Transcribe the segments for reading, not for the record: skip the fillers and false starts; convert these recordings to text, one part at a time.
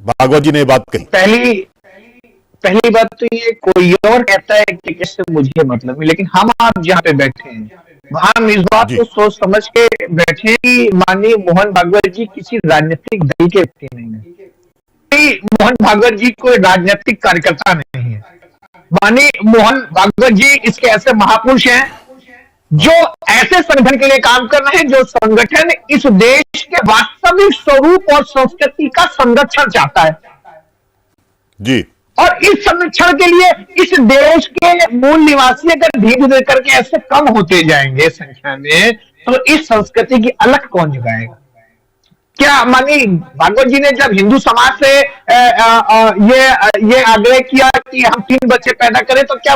भागवत जी ने ये बात कही। पहली बात तो ये कोई और कहता है कि किससे मुझे मतलब नहीं, लेकिन हम आप जहाँ पे बैठे हैं हम इस बात को सोच समझ के बैठे हैं कि माननीय मोहन भागवत जी किसी राजनीतिक दल के व्यक्ति नहीं है। मोहन भागवत जी कोई राजनीतिक कार्यकर्ता नहीं है। माननीय मोहन भागवत जी इसके ऐसे महापुरुष हैं जो ऐसे संगठन के लिए काम कर रहे हैं जो संगठन इस देश के वास्तविक स्वरूप और संस्कृति का संरक्षण चाहता है जी। और इस संरक्षण के लिए इस देश के मूल निवासी अगर धीरे धीरे करके ऐसे कम होते जाएंगे संख्या में, तो इस संस्कृति की अलग कौन जगाएगा? क्या मानी भागवत जी ने जब हिंदू समाज से ये आग्रह किया कि हम 3 बच्चे पैदा करें, तो क्या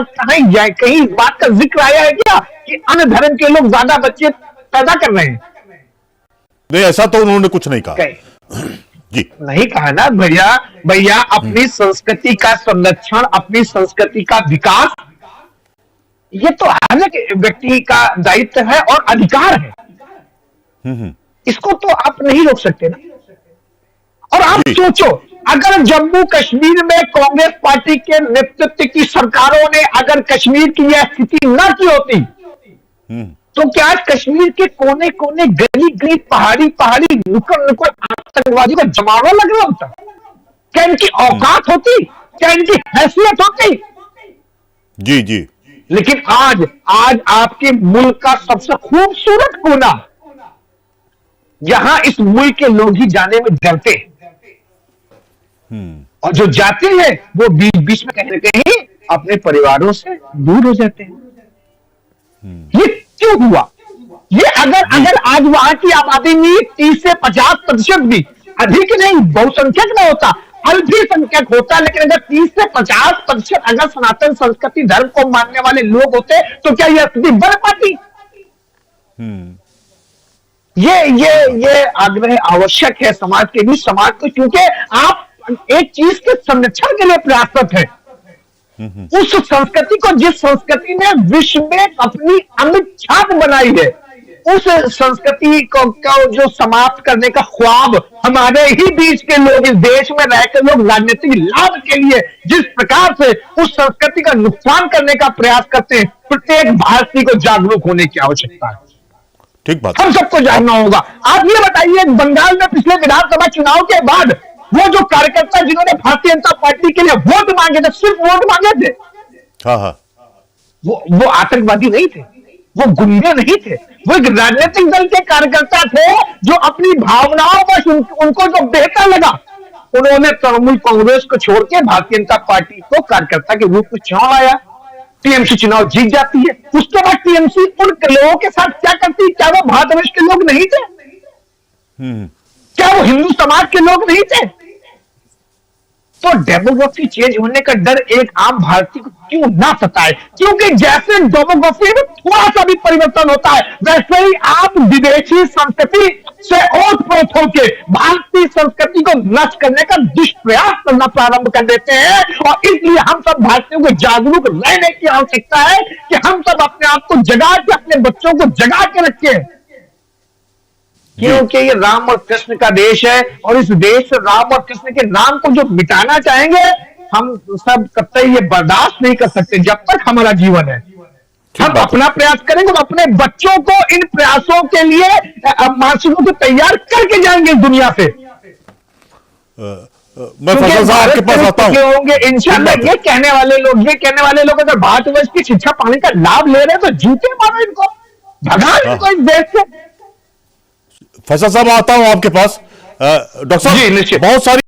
कहीं इस बात का जिक्र आया है क्या कि अन्य धर्म के लोग ज्यादा बच्चे पैदा कर रहे हैं? नहीं, ऐसा तो उन्होंने कुछ नहीं कहा जी। नहीं कहा ना भैया अपनी संस्कृति का संरक्षण, अपनी संस्कृति का विकास, ये तो हर एक व्यक्ति का दायित्व है और अधिकार है। इसको तो आप नहीं रोक सकते ना। और आप सोचो, अगर जम्मू कश्मीर में कांग्रेस पार्टी के नेतृत्व की सरकारों ने अगर कश्मीर की यह स्थिति न की होती, तो क्या आज कश्मीर के कोने कोने, गली गली, पहाड़ी नुक्कड़ नुक्कड़ आतंकवादी का जमावड़ा लग रहा होता? क्या इनकी औकात होती? क्या इनकी हैसियत होती? जी जी। लेकिन आज आपके मुल्क का सबसे खूबसूरत कोना, जहां इस मुल्क के लोग ही जाने में डरते और जो जाते हैं वो बीच बीच में कहीं न कहीं अपने परिवारों से दूर हो जाते हैं। ये क्यों हुआ? ये अगर आज वहां की आबादी में 30 से 50% भी, अधिक नहीं, बहुसंख्यक ना होता, अल्पसंख्यक होता, लेकिन अगर 30 से 50% अगर सनातन संस्कृति धर्म को मानने वाले लोग होते, तो क्या यह स्थिति बढ़ पाती? ये आग्रह आवश्यक है समाज के बीच, समाज को, क्योंकि आप एक चीज के संरक्षण के लिए प्रयासरत है। उस संस्कृति को, जिस संस्कृति ने विश्व में अपनी अमिट छाप बनाई है, उस संस्कृति को जो समाप्त करने का ख्वाब हमारे ही बीच के लोग, इस देश में रहकर लोग राजनीतिक लाभ के लिए जिस प्रकार से उस संस्कृति का नुकसान करने का प्रयास करते हैं, प्रत्येक भारतीय को जागरूक होने की आवश्यकता है। ठीक बात। हम सबको जानना होगा। आप ये बताइए, बंगाल में पिछले विधानसभा चुनाव के बाद वो जो कार्यकर्ता जिन्होंने भारतीय जनता पार्टी के लिए वोट मांगे थे, सिर्फ वोट मांगे थे, वो आतंकवादी नहीं थे, वो गुंडे नहीं थे, वो एक राजनीतिक दल के कार्यकर्ता थे जो अपनी भावनाओं पर उनको जो बेहतर लगा, उन्होंने तृणमूल कांग्रेस को छोड़ के भारतीय जनता पार्टी को कार्यकर्ता के रूप में चुनाव आया। टीएमसी चुनाव जीत जाती है। उसके बाद टीएमसी उन लोगों के साथ क्या करती? क्या वो भारतवर्ष के लोग नहीं थे? क्या वो हिंदू समाज के लोग नहीं थे? तो डेमोग्राफी चेंज होने का डर एक आम भारतीय को क्यों ना सताए? क्योंकि जैसे डेमोग्राफी में थोड़ा सा भी परिवर्तन होता है, वैसे ही आप विदेशी संस्कृति से ओतप्रोत होकर भारतीय संस्कृति को नष्ट करने का दुष्प्रयास करना प्रारंभ कर देते हैं। और इसलिए हम सब भारतीयों को जागरूक रहने की आवश्यकता है कि हम सब अपने आप को जगा के, अपने बच्चों को जगा के रखें, क्योंकि ये राम और कृष्ण का देश है, और इस देश से राम और कृष्ण के नाम को जो मिटाना चाहेंगे, हम सब कतई ये बर्दाश्त नहीं कर सकते जब तक हमारा जीवन है। हम अपना प्रयास करेंगे तो अपने बच्चों को इन प्रयासों के लिए मानसिकों को तैयार करके जाएंगे इस दुनिया से। मैं फैसल साहब आपके पास आता हूं। होंगे इंशाल्लाह। ये कहने वाले लोग अगर भारतवर्ष की शिक्षा पाने का लाभ ले रहे हैं, तो जूते मारो इनको, भगा इनको इस देश से। फैसल साहब आता हूं आपके पास। डॉक्टर साहब, बहुत सारी